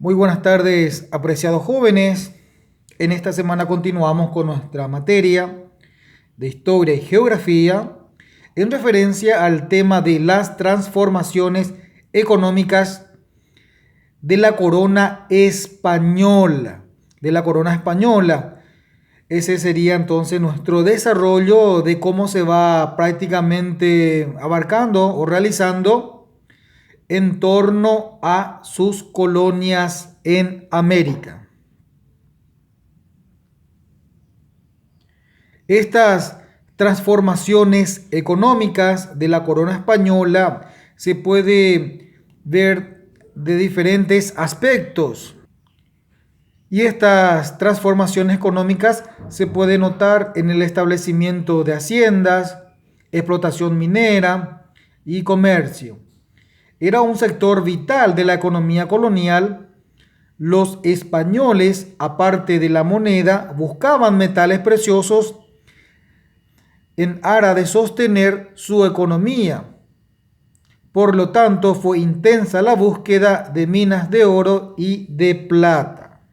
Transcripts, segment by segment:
Muy buenas tardes, apreciados jóvenes. En esta semana continuamos con nuestra materia de historia y geografía en referencia al tema de las transformaciones económicas de la corona española. Ese sería entonces nuestro desarrollo de cómo se va prácticamente abarcando o realizando en torno a sus colonias en América. Estas transformaciones económicas de la corona española se puede ver de diferentes aspectos. Y estas transformaciones económicas se puede notar en el establecimiento de haciendas, explotación minera y comercio. Era un sector vital de la economía colonial. Los españoles, aparte de la moneda, buscaban metales preciosos en aras de sostener su economía. Por lo tanto, fue intensa la búsqueda de minas de oro y de plata.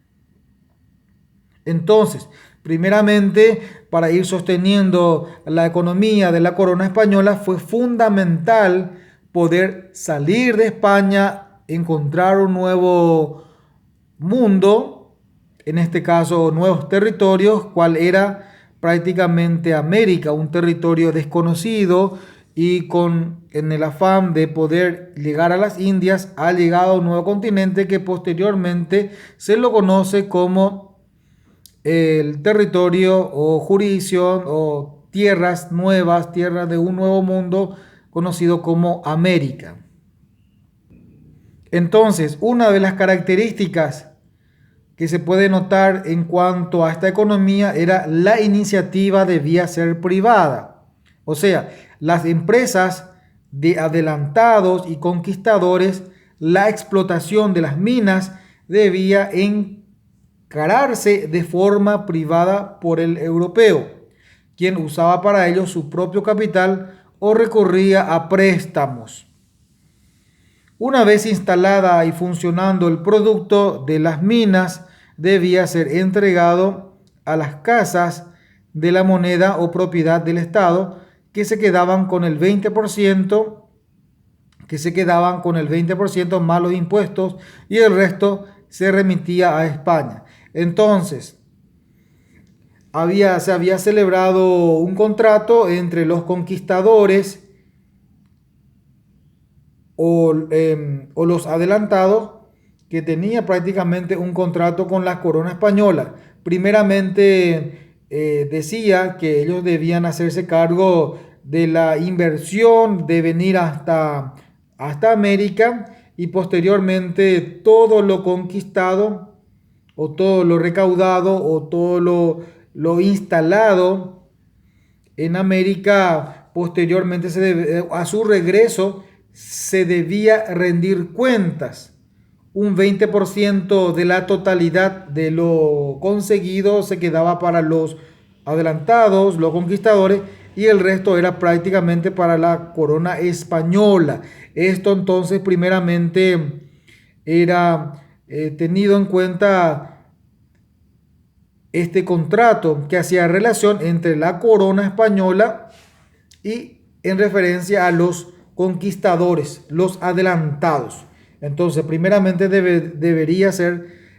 Entonces, primeramente, para ir sosteniendo la economía de la corona española, fue fundamental poder salir de España, encontrar un nuevo mundo, en este caso nuevos territorios, cual era prácticamente América, un territorio desconocido, y en el afán de poder llegar a las Indias ha llegado a un nuevo continente que posteriormente se lo conoce como el territorio o jurisdicción o tierras nuevas, tierras de un nuevo mundo conocido como América. Entonces, una de las características que se puede notar en cuanto a esta economía era la iniciativa debía ser privada. O sea, las empresas de adelantados y conquistadores, la explotación de las minas debía encararse de forma privada por el europeo, quien usaba para ello su propio capital o recurría a préstamos. Una vez instalada y funcionando el producto de las minas, debía ser entregado a las casas de la moneda o propiedad del Estado, que se quedaban con el 20%, más los impuestos, y el resto se remitía a España. Entonces, se había celebrado un contrato entre los conquistadores o los adelantados, que tenía prácticamente un contrato con la corona española. Primeramente decía que ellos debían hacerse cargo de la inversión de venir hasta América, y posteriormente todo lo conquistado o todo lo recaudado o todo lo instalado en América, posteriormente a su regreso se debía rendir cuentas. Un 20% de la totalidad de lo conseguido se quedaba para los adelantados, los conquistadores, y el resto era prácticamente para la corona española. Esto entonces primeramente era tenido en cuenta este contrato que hacía relación entre la corona española y en referencia a los conquistadores, los adelantados. Entonces, primeramente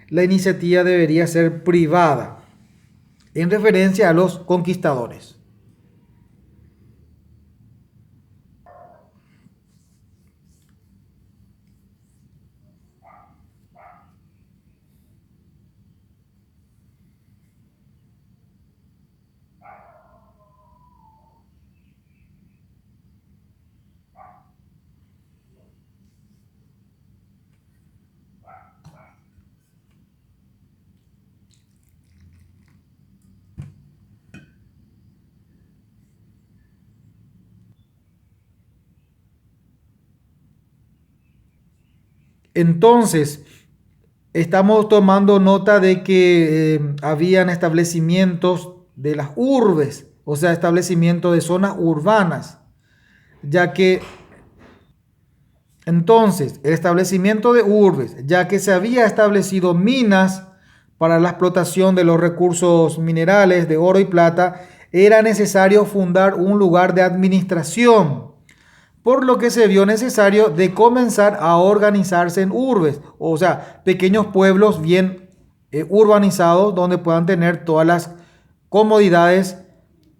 la iniciativa debería ser privada en referencia a los conquistadores. Entonces, estamos tomando nota de que habían establecimientos de las urbes, o sea, establecimientos de zonas urbanas, ya que Entonces, el establecimiento de urbes, ya que se había establecido minas para la explotación de los recursos minerales de oro y plata, era necesario fundar un lugar de administración, por lo que se vio necesario de comenzar a organizarse en urbes, o sea, pequeños pueblos bien urbanizados donde puedan tener todas las comodidades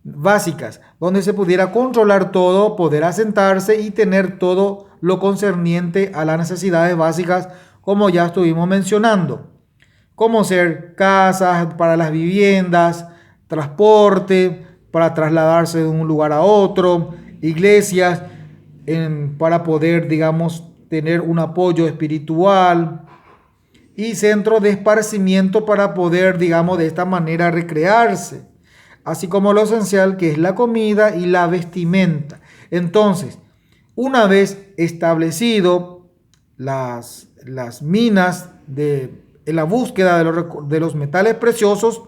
básicas, donde se pudiera controlar todo, poder asentarse y tener todo lo concerniente a las necesidades básicas, como ya estuvimos mencionando, como ser casas para las viviendas, transporte para trasladarse de un lugar a otro, iglesias para poder, digamos, tener un apoyo espiritual y centros de esparcimiento para poder, digamos, de esta manera recrearse, así como lo esencial que es la comida y la vestimenta. Entonces, una vez establecido las minas en la búsqueda de los metales preciosos,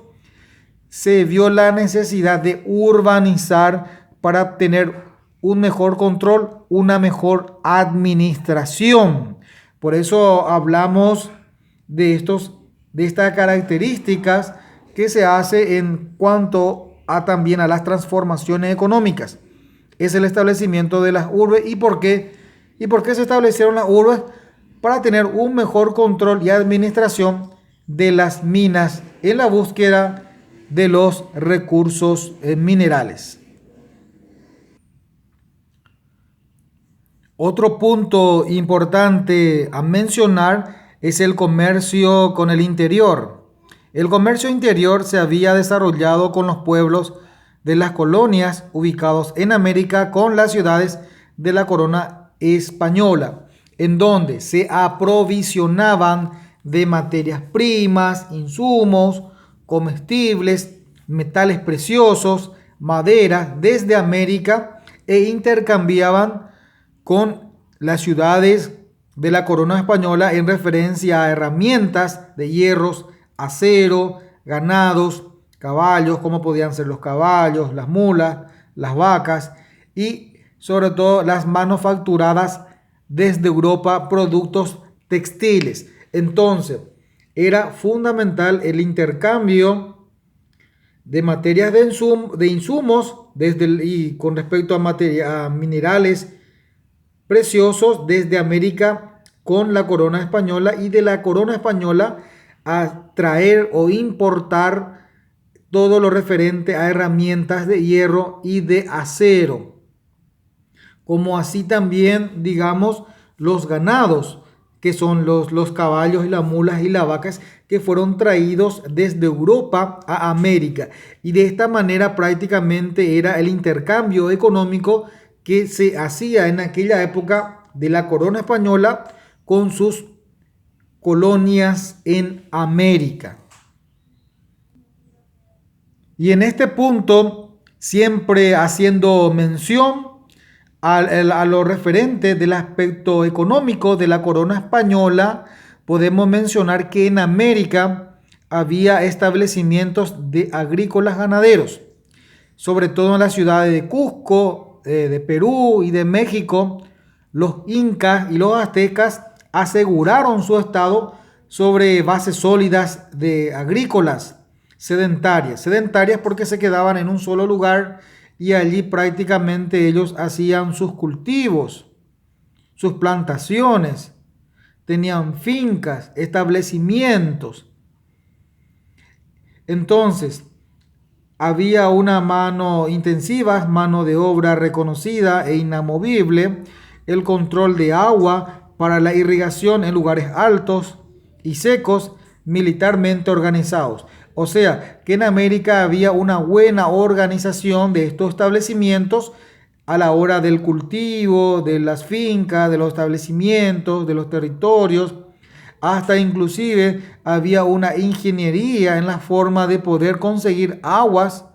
se vio la necesidad de urbanizar para tener un mejor control, una mejor administración. Por eso hablamos de estas características que se hace en cuanto a también a las transformaciones económicas. Es el establecimiento de las urbes. ¿Y por qué se establecieron las urbes? Para tener un mejor control y administración de las minas en la búsqueda de los recursos minerales. Otro punto importante a mencionar es el comercio con el interior. El comercio interior se había desarrollado con los pueblos de las colonias ubicados en América con las ciudades de la corona española, en donde se aprovisionaban de materias primas, insumos, comestibles, metales preciosos, madera desde América e intercambiaban con las ciudades de la corona española en referencia a herramientas de hierros, acero, ganados, caballos, como podían ser los caballos, las mulas, las vacas y sobre todo las manufacturadas desde Europa, productos textiles. Entonces, era fundamental el intercambio de materias de insumos y con respecto a minerales preciosos desde América con la corona española y de la corona española a traer o importar todo lo referente a herramientas de hierro y de acero, como así también, digamos, los ganados, que son los caballos y las mulas y las vacas que fueron traídos desde Europa a América. Y de esta manera prácticamente era el intercambio económico que se hacía en aquella época de la corona española con sus colonias en América. Y en este punto, siempre haciendo mención a lo referente del aspecto económico de la corona española, podemos mencionar que en América había establecimientos de agrícolas ganaderos, sobre todo en las ciudades de Cusco, de Perú y de México. Los incas y los aztecas aseguraron su estado sobre bases sólidas de agrícolas sedentarias porque se quedaban en un solo lugar y allí prácticamente ellos hacían sus cultivos, sus plantaciones, tenían fincas, establecimientos. Entonces, había una mano intensiva, mano de obra reconocida e inamovible, el control de agua para la irrigación en lugares altos y secos, militarmente organizados. O sea, que en América había una buena organización de estos establecimientos a la hora del cultivo, de las fincas, de los establecimientos, de los territorios. Hasta inclusive había una ingeniería en la forma de poder conseguir aguas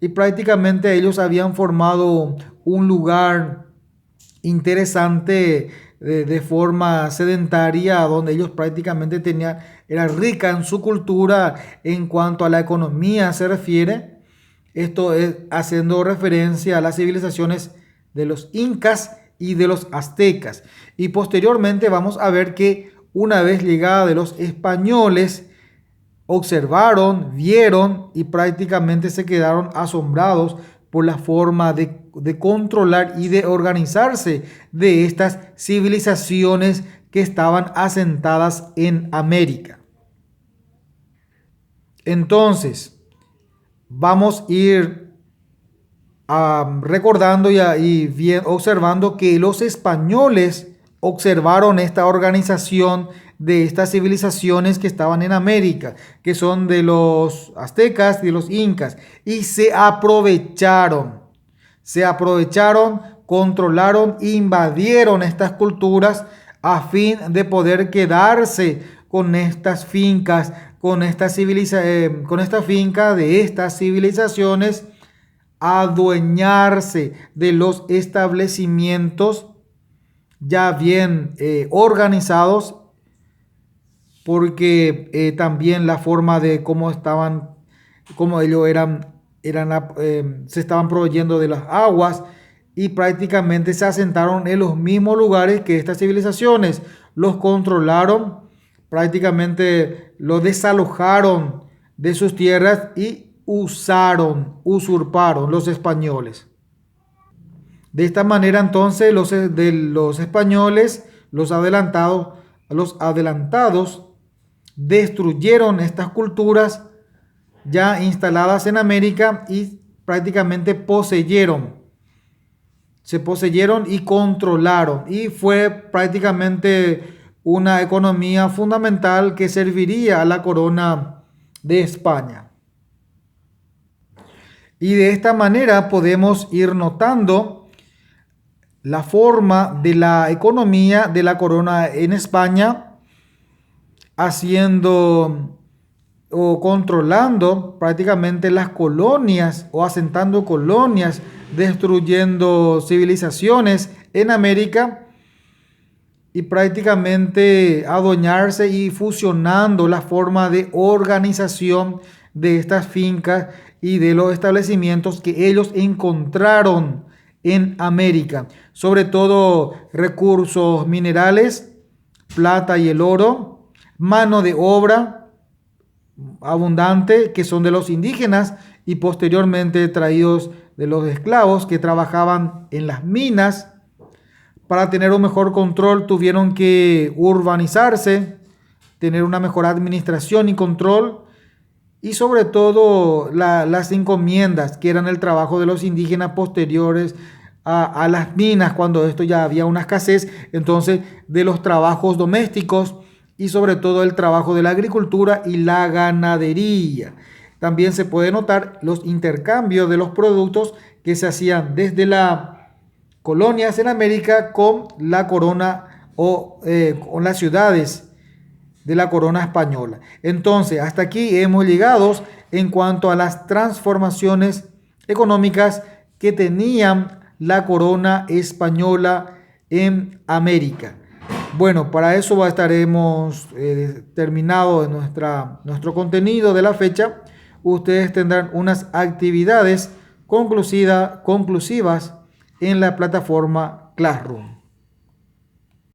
y prácticamente ellos habían formado un lugar interesante de forma sedentaria, donde ellos prácticamente tenían, era rica en su cultura en cuanto a la economía se refiere. Esto es haciendo referencia a las civilizaciones de los incas y de los aztecas. Y posteriormente vamos a ver que una vez llegada de los españoles, observaron, vieron y prácticamente se quedaron asombrados por la forma de controlar y de organizarse de estas civilizaciones que estaban asentadas en América. Entonces, vamos a ir recordando y bien, observando que los españoles observaron esta organización de estas civilizaciones que estaban en América, que son de los aztecas y de los incas, y se aprovecharon, controlaron, invadieron estas culturas a fin de poder quedarse con estas fincas, con esta finca de estas civilizaciones, adueñarse de los establecimientos ya bien organizados, porque también la forma de cómo estaban, cómo ellos se estaban proveyendo de las aguas y prácticamente se asentaron en los mismos lugares que estas civilizaciones. Los controlaron, prácticamente los desalojaron de sus tierras y usurparon los españoles. De esta manera entonces los españoles, los adelantados, destruyeron estas culturas ya instaladas en América y prácticamente se poseyeron y controlaron. Y fue prácticamente una economía fundamental que serviría a la corona de España. Y de esta manera podemos ir notando la forma de la economía de la corona en España, haciendo o controlando prácticamente las colonias o asentando colonias, destruyendo civilizaciones en América y prácticamente adueñarse y fusionando la forma de organización de estas fincas y de los establecimientos que ellos encontraron en América, sobre todo recursos minerales, plata y el oro, mano de obra abundante que son de los indígenas y posteriormente traídos de los esclavos que trabajaban en las minas. Para tener un mejor control tuvieron que urbanizarse, tener una mejor administración y control, y sobre todo las encomiendas, que eran el trabajo de los indígenas posteriores a las minas, cuando esto ya había una escasez, entonces de los trabajos domésticos y sobre todo el trabajo de la agricultura y la ganadería. También se puede notar los intercambios de los productos que se hacían desde las colonias en América con la corona o con las ciudades de la corona española. Entonces, hasta aquí hemos llegado en cuanto a las transformaciones económicas que tenían la corona española en América. Bueno, para eso estaremos terminado nuestro contenido de la fecha. Ustedes tendrán unas actividades conclusivas en la plataforma Classroom.